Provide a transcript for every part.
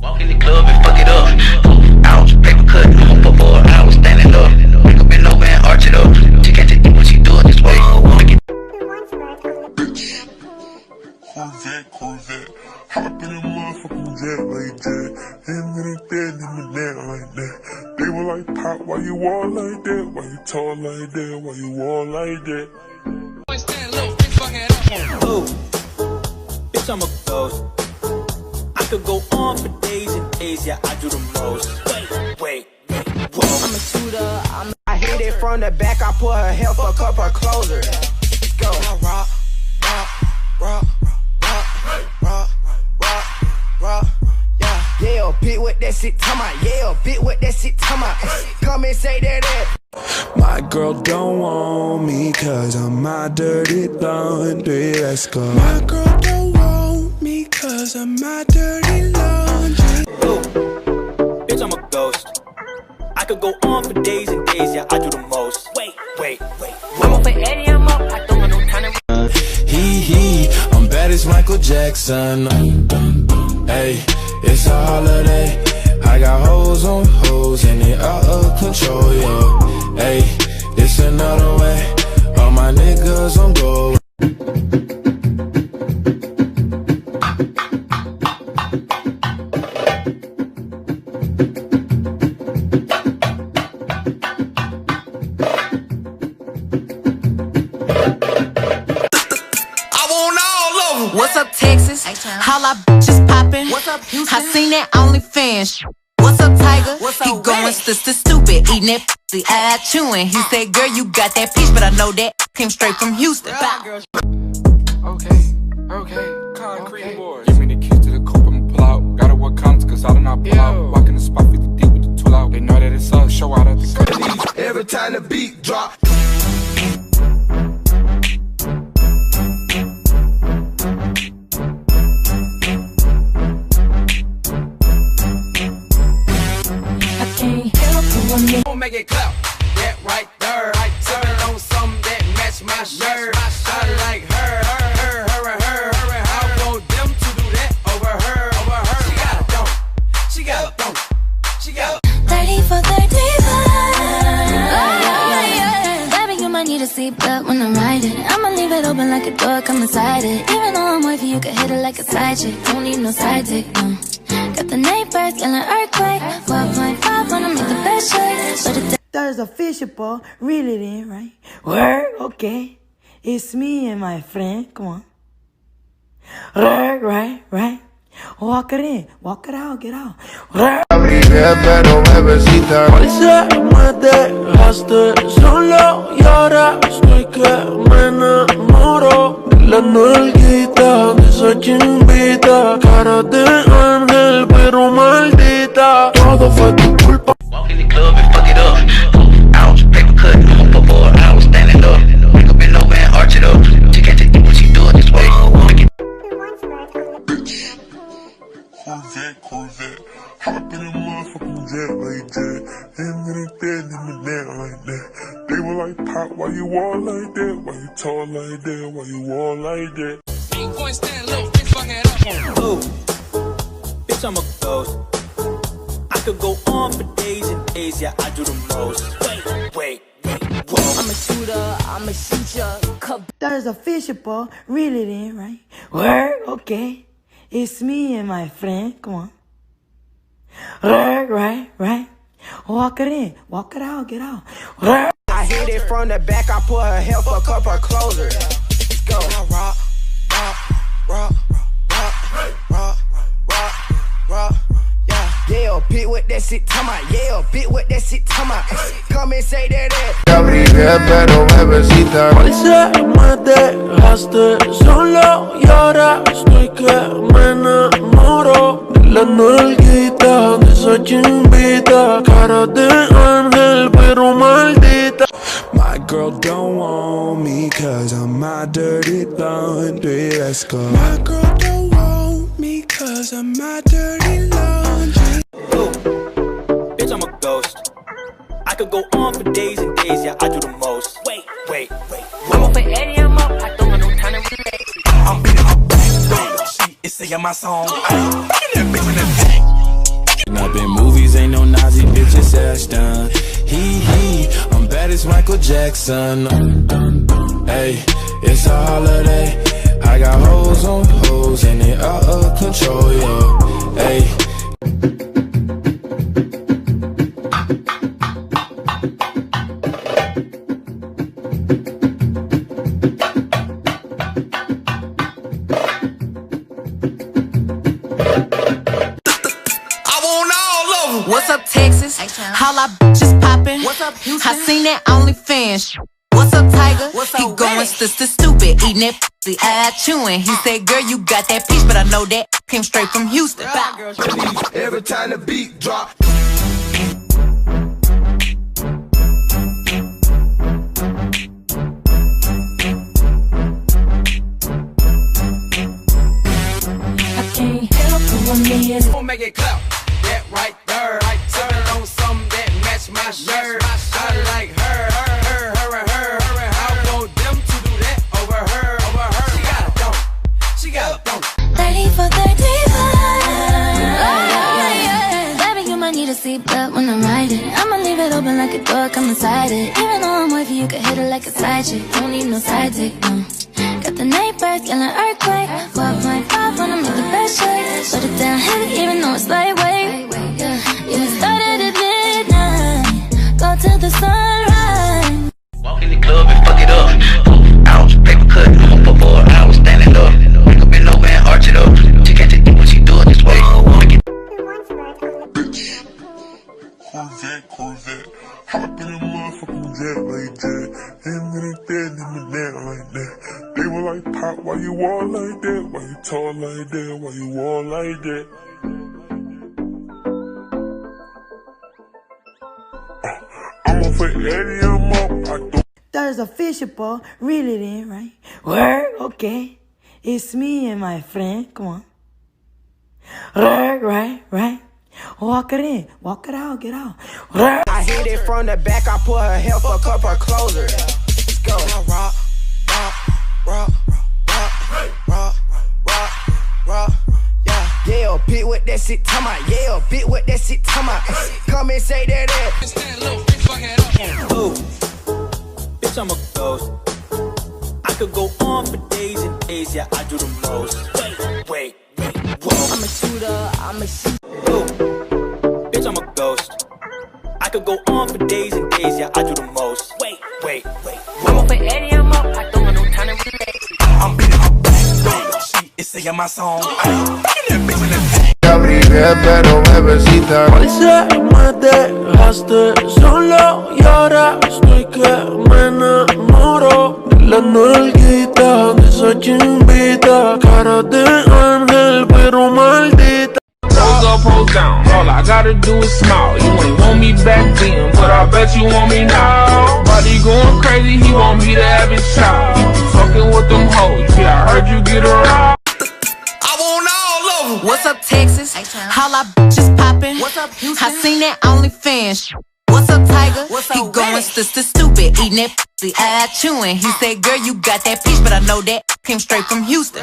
Walk in the club and fuck it up. Ouch, paper cut, before I was standing up. Pick up and over and arch it up. She can't take what she doing this way. Corvette. Hop in a motherfucking jet like that. Him like that, him and that like that. They were like, Pop, why you all like that? Why you tall like that? Why you all like that? Oh, bitch, I'm a ghost. I could go on for days and days, yeah, I do the most. Wait, whoa. I'm a shooter, I hit it from the back, I put her hair, fuck up her closer. Let's go. Rock, yeah. Yeah, bitch, what that shit talking about? Yeah, bitch, what that shit talking about? Come and say that. My girl don't want me cause I'm my dirty laundry, let's go. My girl don't want me cause I'm my dirty laundry. Oh, bitch, I'm a ghost. I could go on for days and days, yeah, I do the most. Wait. I'm up for Eddie, I'm up, I don't got no time to I'm bad as Michael Jackson. Hey, it's a holiday. I got hoes on hoes and they out of control, yo. Hey, it's another way. All my niggas on go. What's up, Texas? Holla, bitches poppin'. What's up, Houston? I seen that OnlyFans. What's up, Tiger? He going stupid, eating that pussy, eye chewing. He said, girl, you got that peach, but I know that came straight from Houston. Okay, concrete boys. Give me the keys to the coupe, I'ma pull out. Gotta work counts, cause I do not pull out. Walk in the spot 50 deep with the tool out. They know that it's us, show out at the company. Every time the beat drop. Don't make it clap. That right there. Sippin' on something that match my shirt. I like her. I want them to do that over her. She got a don't. 30 for 35. Baby, you might need a seatbelt when I'm riding. I'ma leave it open like a door, come inside it. Even though I'm wifey, you can hit it like a side chick. Don't need no side dick, no. Got the neighbors, killing earthquake. 12.5 wanna make the best choice. There's a fishbowl, reel it in, right? Word, okay. It's me and my friend, come on. Right. Walk it in, walk it out, get out. Pero bebecita, hoy se me dejaste solo y ahora estoy que me enamoro de la nalguita, de esa chimbita, cara de ángel pero maldita, todo fue tu culpa. Walk in the club and fuck it up. Ouch, paper cut, before I was standing up. Pick up and over and arch it up. She can't take what she doing this way. Corvette. Hop in a motherfucking jet like that. Him like that, him and that like that. They were like, Pop, why you all like that? Why you tall like that? Why you all like that? Oh, bitch, I'm a ghost. I could go on for days and days, yeah, I do the most. Wait, whoa. I'm a shooter, I'ma shoot ya. There's a fishbowl, reel it in, right? Word, okay. It's me and my friend, come on. Right. Walk it in, walk it out, get out. I hit it from the back, I put her hair, fuck up her closer. Let's go. Rock. Yeah, bitch, what that shit talking about? Yeah, bitch, what that shit talking about? Come and say that. Te abrigué, pero bebecita, hoy se me dejaste solo y ahora estoy que me enamoro de la nalguita, de esa chimbita, cara de ángel pero maldita. My girl don't want me cause I'm my dirty laundry, let's go. My girl don't want me cause I'm my dirty laundry. Oh, bitch, I'm a ghost. I could go on for days and days, yeah, I do the most. Wait. I'm up for Eddie, I'm up, I don't got no time to relate. I'm beating her back, don't she is singing my song. Ay, that bitch in the back. sash down. I'm bad as Michael Jackson. Hey, it's a holiday. I got hoes on hoes and they out of control, yo. Hey. What's up, Texas? All our bitches poppin'. What's up, Houston? I seen that OnlyFans. What's up, Tiger? He going stupid, eating that pussy, eye chewing. He said, girl, you got that peach, but I know that came straight from Houston. Every time the beat drop. I can't help it when me and Make it clap. That right there. Sippin' on something that match my shirt. I like her. I want them to do that over her. She got a don't. 30 for 35. Baby, you might need a seatbelt when I'm riding. I'ma leave it open like a door, come inside it. Even though I'm wifey, you can hit it like a side chick. Don't need no side dick, no. Got the neighbors, yelling earthquake. 4.5 when I make the best shake. Put it down heavy, even though it's lightweight. Yeah, started at midnight. Go till the sunrise. Walk in the club and fuck it up. Ouch, paper cut, for 4 hours standing up. Wake up in over and arch it up. She can't take what she do it this way. Corvette. Hop in a motherfucking jet like that. Him and that like that. They were like, Pop, why you all like that? Why you tall like that? Why you all like that? I'm off for Eddie, I'm up. I don't. There's a fishbowl, reel it in, right? Work, okay. It's me and my friend, come on. Right. Walk it in, walk it out, get out. I hit it from the back, I put her hair, fuck up her closer. Let's go. Rock. Yeah, bitch, what that shit talking about? Yeah, bitch, what that shit talking about? Come and say that ass. Ooh, bitch, I'm a ghost. I could go on for days and days, yeah, I do the most. Wait, whoa. I'm a shooter, Ooh, bitch, I'm a ghost. I could go on for days and days, yeah, I do the most. Wait, whoa. I'm up for Eddie, I'm up. I don't want no time to relax. I'm beating her back. She is singing my song. Abrigué, pero bebecita, Hoy se me dejaste solo y ahora estoy que me enamoro de la nalguita, de esa chimbita, cara de ángel pero maldita. Pose up, pose down, all I gotta do is smile. You ain't want me back then, but I bet you want me now. Body going crazy, he want me to have his child. Fucking with them hoes, yeah, I heard you get around. What's up, Texas? All our bitches poppin'. What's up, Houston? I seen that OnlyFans. What's up, Tiger? He going stupid, eating that pussy, eye chewing. He said, girl, you got that peach, but I know that came straight from Houston.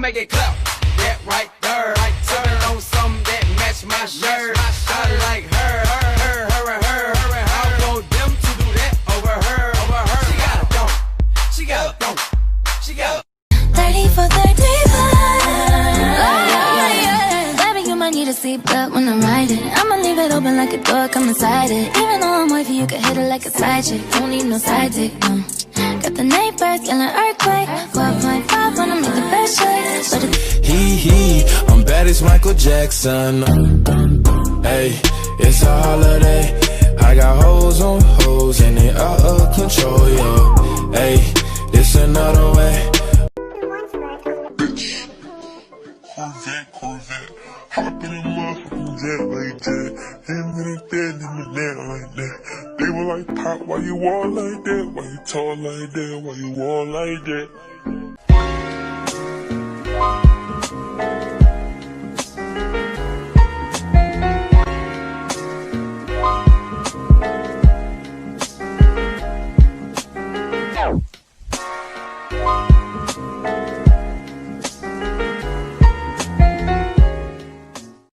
Make it clap. That right there. Sippin' on something that match my shirt. I like her. I want them to do that over her. She got a don't. 30 for 35. Baby, you might need a seatbelt when I'm riding. I'ma leave it open like a door, come inside it. Even though I'm wifey, you can hit it like a side chick. Don't need no side dick, no. Got the neighbors, yelling earthquake. 4.5 when I make the best shake. I'm bad as Michael Jackson. Hey, it's a holiday. I got hoes on hoes and they out of control, yo. Hey, this another way. Corvette. Hop in a motherfucking jet like that. Him and that like that. They were like, Pop, why you all like that? Why you tall like that? Why you all like that?